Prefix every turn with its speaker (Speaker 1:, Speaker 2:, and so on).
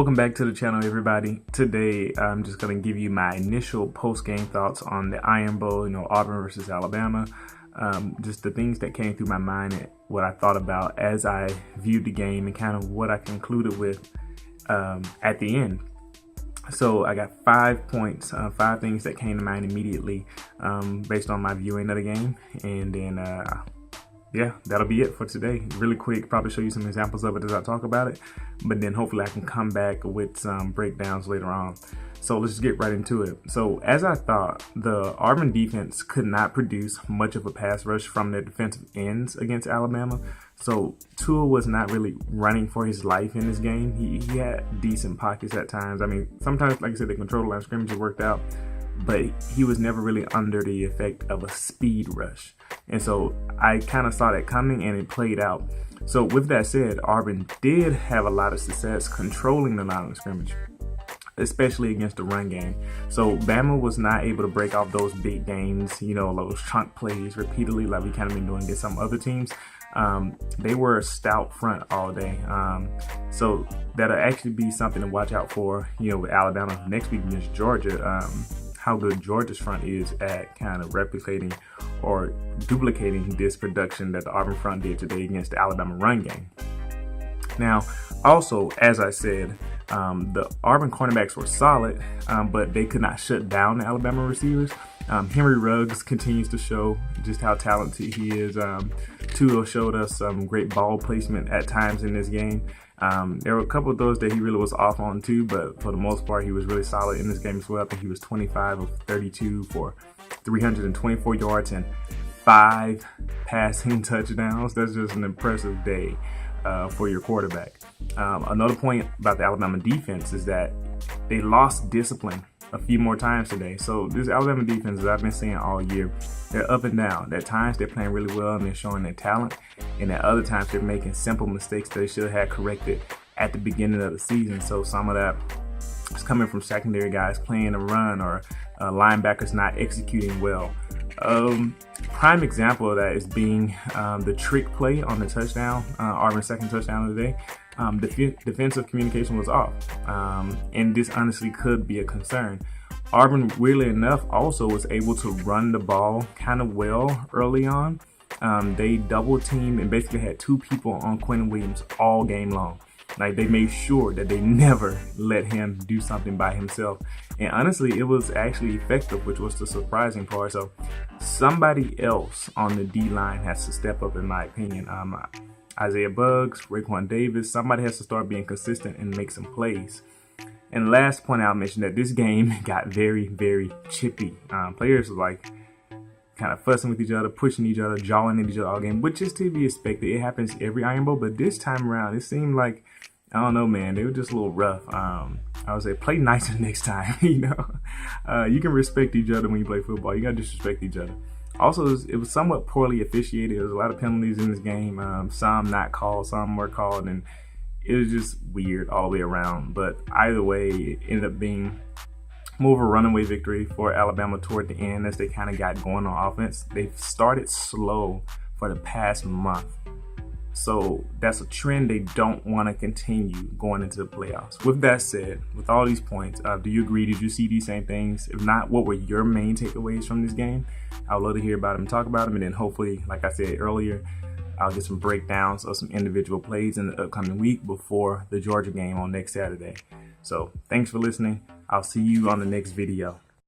Speaker 1: Welcome back to the channel, everybody. Today I'm just going to give you my initial post-game thoughts on the Iron Bowl, Auburn versus Alabama. Just the things that came through my mind and what I thought about as I viewed the game and kind of what I concluded with at the end. So I got 5 points, 5 things that came to mind immediately based on my viewing of the game. And then yeah, that'll be it for today. Really quick, probably show you some examples of it as I talk about it, but then hopefully I can come back with some breakdowns later on. So let's just get right into it. So as I thought, the Auburn defense could not produce much of a pass rush from their defensive ends against Alabama. So Tua was not really running for his life in this game. He had decent pockets at times. I mean, sometimes, like I said, the control line of scrimmage worked out, but he was never really under the effect of a speed rush. And so I kind of saw that coming and it played out. So with that said, Auburn did have a lot of success controlling the line of scrimmage, especially against the run game. So Bama was not able to break off those big games, those chunk plays repeatedly like we kind of been doing against some other teams. They were a stout front all day. So that'll actually be something to watch out for, with Alabama next week against Georgia. How good Georgia's front is at kind of replicating or duplicating this production that the Auburn front did today against the Alabama run game. Now, also, as I said, the Auburn cornerbacks were solid, but they could not shut down the Alabama receivers. Henry Ruggs continues to show just how talented he is. Tua showed us some great ball placement at times in this game. There were a couple of those that he really was off on too, but for the most part, he was really solid in this game as well. I think he was 25 of 32 for 324 yards and 5 passing touchdowns. That's just an impressive day for your quarterback. Another point about the Alabama defense is that they lost discipline a few more times today. So this Alabama defense, as I've been saying all year, they're up and down. At times they're playing really well and they're showing their talent, and at other times they're making simple mistakes that they should have corrected at the beginning of the season. So some of that is coming from secondary guys playing a run or linebackers not executing well. Prime example of that is being the trick play on the touchdown, Auburn's second touchdown of the day. Defensive communication was off, and this honestly could be a concern. Auburn, weirdly enough, also was able to run the ball kind of well early on. They double teamed and basically had 2 people on Quentin Williams all game long. Like, they made sure that they never let him do something by himself. And honestly, it was actually effective, which was the surprising part. So somebody else on the D-line has to step up, in my opinion. Isaiah Buggs, Raekwon Davis, somebody has to start being consistent and make some plays. And last point I'll mention that this game got very, very chippy. Players were like kind of fussing with each other, pushing each other, jawing at each other all game, which is to be expected. It happens every Iron Bowl, but this time around, it seemed like, I don't know, man, they were just a little rough. I would say play nicer next time. You can respect each other when you play football. You gotta disrespect each other. Also, it was somewhat poorly officiated. There was a lot of penalties in this game. Some not called, some were called, and it was just weird all the way around. But either way, it ended up being more of a runaway victory for Alabama toward the end as they kind of got going on offense. They've started slow for the past month. So that's a trend they don't want to continue going into the playoffs. With that said, with all these points, do you agree? Did you see these same things? If not, what were your main takeaways from this game? I would love to hear about them and talk about them. And then hopefully, like I said earlier, I'll get some breakdowns of some individual plays in the upcoming week before the Georgia game on next Saturday. So thanks for listening. I'll see you on the next video.